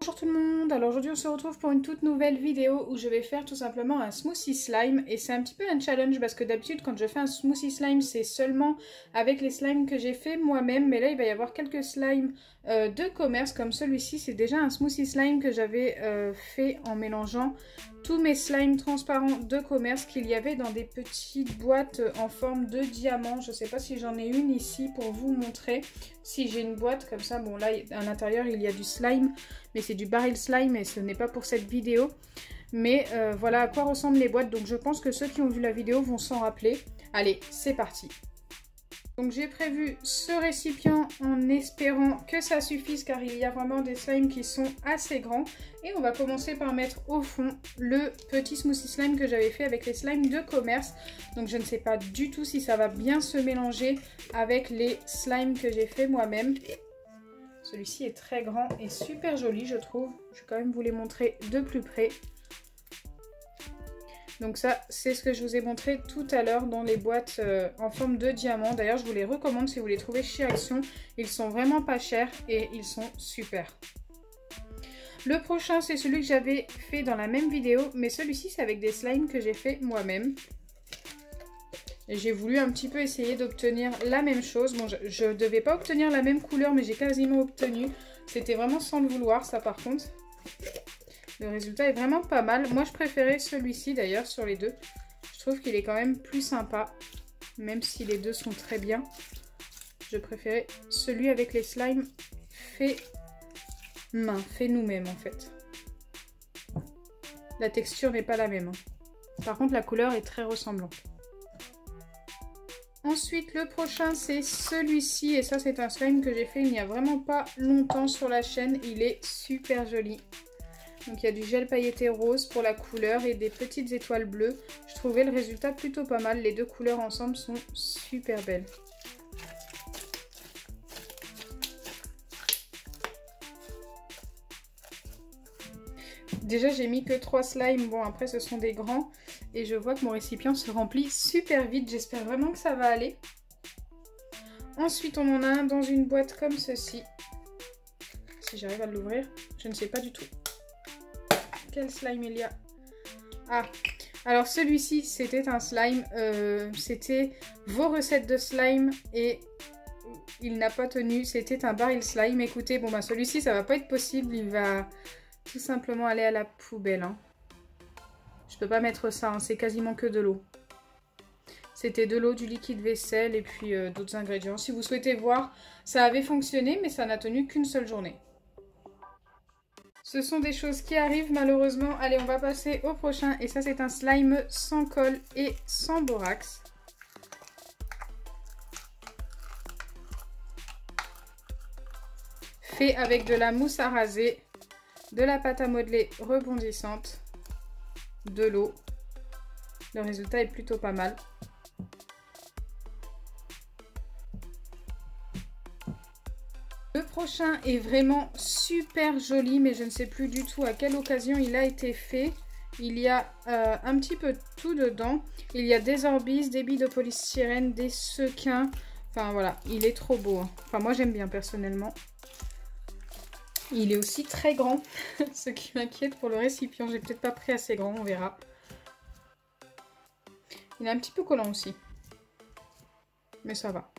Bonjour tout le monde, alors aujourd'hui on se retrouve pour une toute nouvelle vidéo où je vais faire tout simplement un smoothie slime et c'est un petit peu un challenge parce que d'habitude quand je fais un smoothie slime c'est seulement avec les slimes que j'ai fait moi-même, mais là il va y avoir quelques slimes de commerce comme celui-ci. C'est déjà un smoothie slime que j'avais fait en mélangeant tous mes slimes transparents de commerce qu'il y avait dans des petites boîtes en forme de diamant. Je ne sais pas si j'en ai une ici pour vous montrer. Si j'ai une boîte comme ça, bon là à l'intérieur il y a du slime, mais c'est du baril slime et ce n'est pas pour cette vidéo. Mais voilà à quoi ressemblent les boîtes, donc je pense que ceux qui ont vu la vidéo vont s'en rappeler. Allez, c'est parti! Donc j'ai prévu ce récipient en espérant que ça suffise car il y a vraiment des slimes qui sont assez grands. Et on va commencer par mettre au fond le petit smoothie slime que j'avais fait avec les slimes de commerce. Donc je ne sais pas du tout si ça va bien se mélanger avec les slimes que j'ai fait moi-même. Celui-ci est très grand et super joli je trouve. Je vais quand même vous les montrer de plus près. Donc ça, c'est ce que je vous ai montré tout à l'heure dans les boîtes en forme de diamant. D'ailleurs, je vous les recommande si vous les trouvez chez Action. Ils sont vraiment pas chers et ils sont super. Le prochain, c'est celui que j'avais fait dans la même vidéo, mais celui-ci, c'est avec des slimes que j'ai fait moi-même. Et j'ai voulu un petit peu essayer d'obtenir la même chose. Bon, je ne devais pas obtenir la même couleur, mais j'ai quasiment obtenu. C'était vraiment sans le vouloir, ça par contre. Le résultat est vraiment pas mal. Moi, je préférais celui-ci d'ailleurs sur les deux. Je trouve qu'il est quand même plus sympa. Même si les deux sont très bien. Je préférais celui avec les slimes fait main, fait nous-mêmes en fait. La texture n'est pas la même. Par contre, la couleur est très ressemblante. Ensuite, le prochain, c'est celui-ci. Et ça, c'est un slime que j'ai fait il n'y a vraiment pas longtemps sur la chaîne. Il est super joli. Donc il y a du gel pailleté rose pour la couleur et des petites étoiles bleues. Je trouvais le résultat plutôt pas mal. Les deux couleurs ensemble sont super belles. Déjà j'ai mis que 3 slimes. Bon après ce sont des grands. Et je vois que mon récipient se remplit super vite. J'espère vraiment que ça va aller. Ensuite on en a un dans une boîte comme ceci. Si j'arrive à l'ouvrir, je ne sais pas du tout. Quel slime il y a? Ah, alors celui-ci c'était un slime, c'était vos recettes de slime et il n'a pas tenu, c'était un baril slime. Écoutez, bon bah celui-ci ça va pas être possible, il va tout simplement aller à la poubelle. Hein. Je peux pas mettre ça, hein, c'est quasiment que de l'eau. C'était de l'eau, du liquide vaisselle et puis d'autres ingrédients. Si vous souhaitez voir, ça avait fonctionné mais ça n'a tenu qu'une seule journée. Ce sont des choses qui arrivent malheureusement. Allez, on va passer au prochain. Et ça, c'est un slime sans colle et sans borax. Fait avec de la mousse à raser, de la pâte à modeler rebondissante, de l'eau. Le résultat est plutôt pas mal. Le prochain est vraiment super joli, mais je ne sais plus du tout à quelle occasion il a été fait. Il y a un petit peu tout dedans. Il y a des orbis, des billes de polystyrène, des sequins. Enfin voilà, il est trop beau. Hein. Enfin moi j'aime bien personnellement. Il est aussi très grand, ce qui m'inquiète pour le récipient. J'ai peut-être pas pris assez grand, on verra. Il est un petit peu collant aussi. Mais ça va.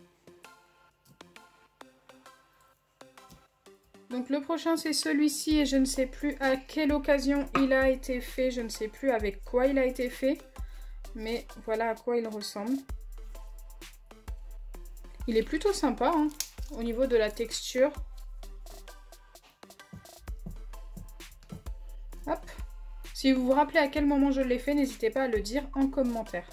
Donc le prochain c'est celui-ci et je ne sais plus à quelle occasion il a été fait, je ne sais plus avec quoi il a été fait, mais voilà à quoi il ressemble. Il est plutôt sympa hein, au niveau de la texture. Hop. Si vous vous rappelez à quel moment je l'ai fait, n'hésitez pas à le dire en commentaire.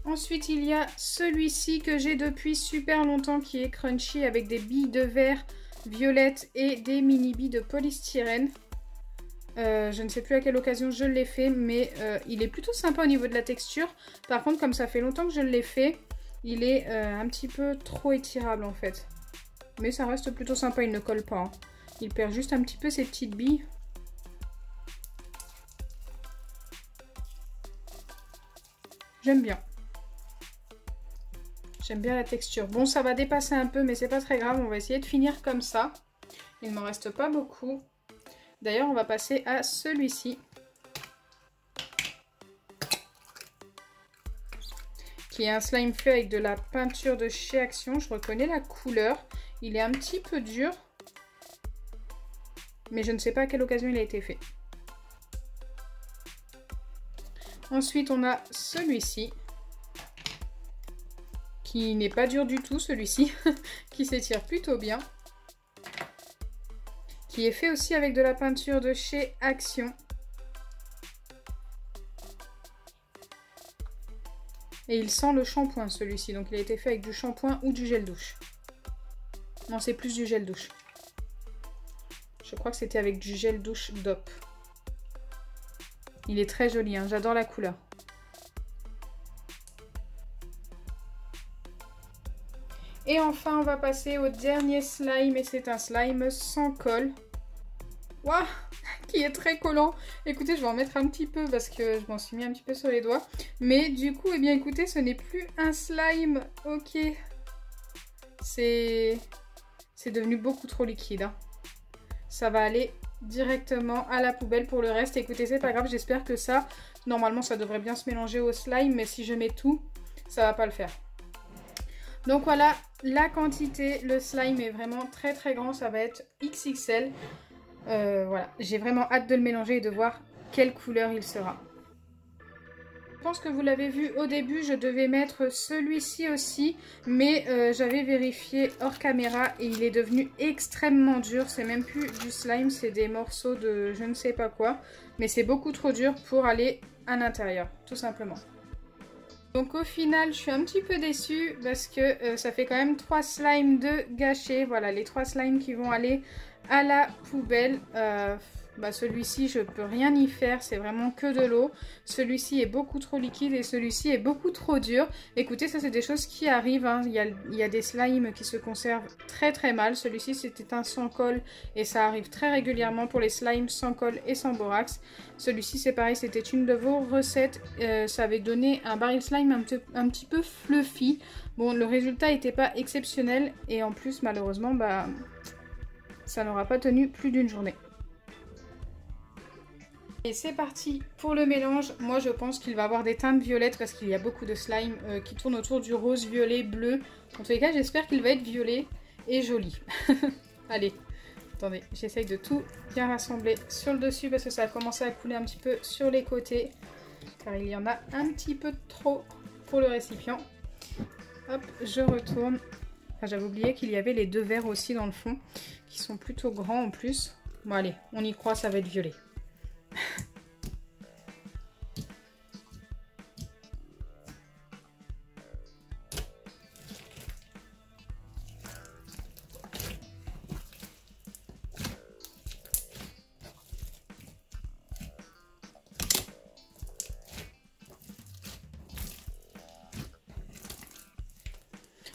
Ensuite il y a celui-ci que j'ai depuis super longtemps qui est crunchy avec des billes de verre violette et des mini billes de polystyrène. Je ne sais plus à quelle occasion je l'ai fait, mais il est plutôt sympa au niveau de la texture. Par contre, comme ça fait longtemps que je l'ai fait, il est un petit peu trop étirable en fait. Mais ça reste plutôt sympa, il ne colle pas. Hein. Il perd juste un petit peu ses petites billes. J'aime bien. J'aime bien la texture. Bon, ça va dépasser un peu, mais c'est pas très grave. On va essayer de finir comme ça. Il ne m'en reste pas beaucoup. D'ailleurs, on va passer à celui-ci. Qui est un slime fait avec de la peinture de chez Action. Je reconnais la couleur. Il est un petit peu dur. Mais je ne sais pas à quelle occasion il a été fait. Ensuite, on a celui-ci. Qui n'est pas dur du tout, celui-ci. Qui s'étire plutôt bien. Qui est fait aussi avec de la peinture de chez Action. Et il sent le shampoing, celui-ci. Donc il a été fait avec du shampoing ou du gel douche. Non, c'est plus du gel douche. Je crois que c'était avec du gel douche DOP. Il est très joli, hein, j'adore la couleur. Et enfin, on va passer au dernier slime. Et c'est un slime sans colle. Waouh, qui est très collant. Écoutez, je vais en mettre un petit peu parce que je m'en suis mis un petit peu sur les doigts. Mais du coup, eh bien écoutez, ce n'est plus un slime. Ok. C'est devenu beaucoup trop liquide. Hein. Ça va aller directement à la poubelle pour le reste. Écoutez, c'est pas grave, j'espère que ça, normalement ça devrait bien se mélanger au slime. Mais si je mets tout, ça va pas le faire. Donc voilà, la quantité, le slime est vraiment très très grand. Ça va être XXL. Voilà, j'ai vraiment hâte de le mélanger et de voir quelle couleur il sera. Je pense que vous l'avez vu au début, je devais mettre celui-ci aussi, mais j'avais vérifié hors caméra et il est devenu extrêmement dur. C'est même plus du slime, c'est des morceaux de je ne sais pas quoi, mais c'est beaucoup trop dur pour aller à l'intérieur, tout simplement. Donc au final, je suis un petit peu déçue parce que ça fait quand même 3 slimes de gâchés. Voilà, les 3 slimes qui vont aller à la poubelle. Celui-ci, je peux rien y faire, c'est vraiment que de l'eau. Celui-ci est beaucoup trop liquide et celui-ci est beaucoup trop dur. Écoutez, ça c'est des choses qui arrivent. Hein. Il y a des slimes qui se conservent très très mal. Celui-ci c'était un sans colle et ça arrive très régulièrement pour les slimes sans colle et sans borax. Celui-ci c'est pareil, c'était une de vos recettes. Ça avait donné un baril slime un petit peu fluffy. Bon, le résultat n'était pas exceptionnel et en plus malheureusement, ça n'aura pas tenu plus d'une journée. Et c'est parti pour le mélange. Moi je pense qu'il va avoir des teintes violettes parce qu'il y a beaucoup de slime qui tournent autour du rose, violet, bleu. En tous les cas j'espère qu'il va être violet et joli. Allez, attendez, j'essaye de tout bien rassembler sur le dessus parce que ça a commencé à couler un petit peu sur les côtés. Car il y en a un petit peu trop pour le récipient. Hop, je retourne. Enfin, j'avais oublié qu'il y avait les 2 verres aussi dans le fond qui sont plutôt grands en plus. Bon allez, on y croit, ça va être violet.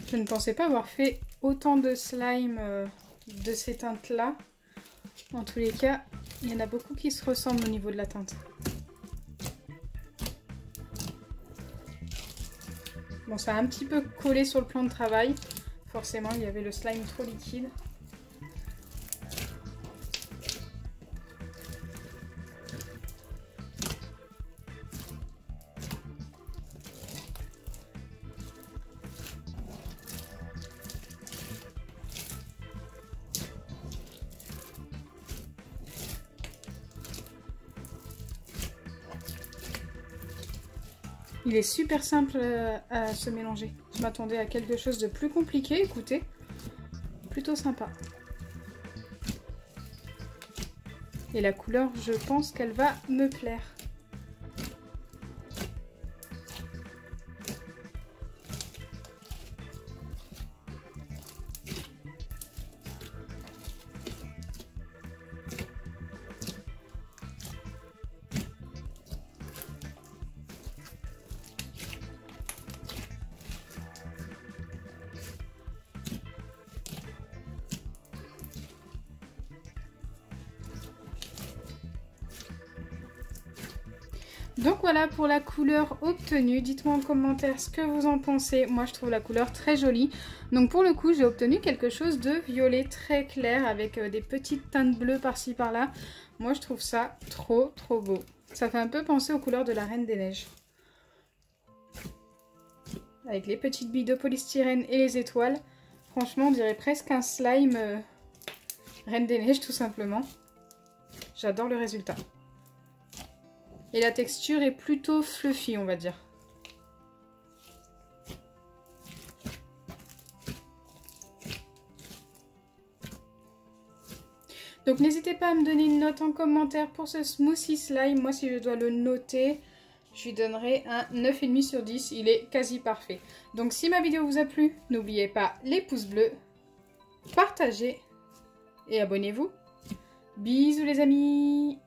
Je ne pensais pas avoir fait autant de slime de ces teintes-là. En tous les cas, il y en a beaucoup qui se ressemblent au niveau de la teinte. Bon, ça a un petit peu collé sur le plan de travail. Forcément, il y avait le slime trop liquide. Il est super simple à se mélanger. Je m'attendais à quelque chose de plus compliqué, écoutez. Plutôt sympa. Et la couleur, je pense qu'elle va me plaire. Donc voilà pour la couleur obtenue. Dites-moi en commentaire ce que vous en pensez. Moi je trouve la couleur très jolie. Donc pour le coup j'ai obtenu quelque chose de violet très clair avec des petites teintes bleues par-ci par-là. Moi, je trouve ça trop beau. Ça fait un peu penser aux couleurs de la Reine des Neiges. Avec les petites billes de polystyrène et les étoiles. Franchement, on dirait presque un slime Reine des Neiges, tout simplement. J'adore le résultat. Et la texture est plutôt fluffy, on va dire. Donc n'hésitez pas à me donner une note en commentaire pour ce smoothie slime. Moi, si je dois le noter, je lui donnerai un 9,5 sur 10. Il est quasi parfait. Donc si ma vidéo vous a plu, n'oubliez pas les pouces bleus, partagez et abonnez-vous. Bisous les amis!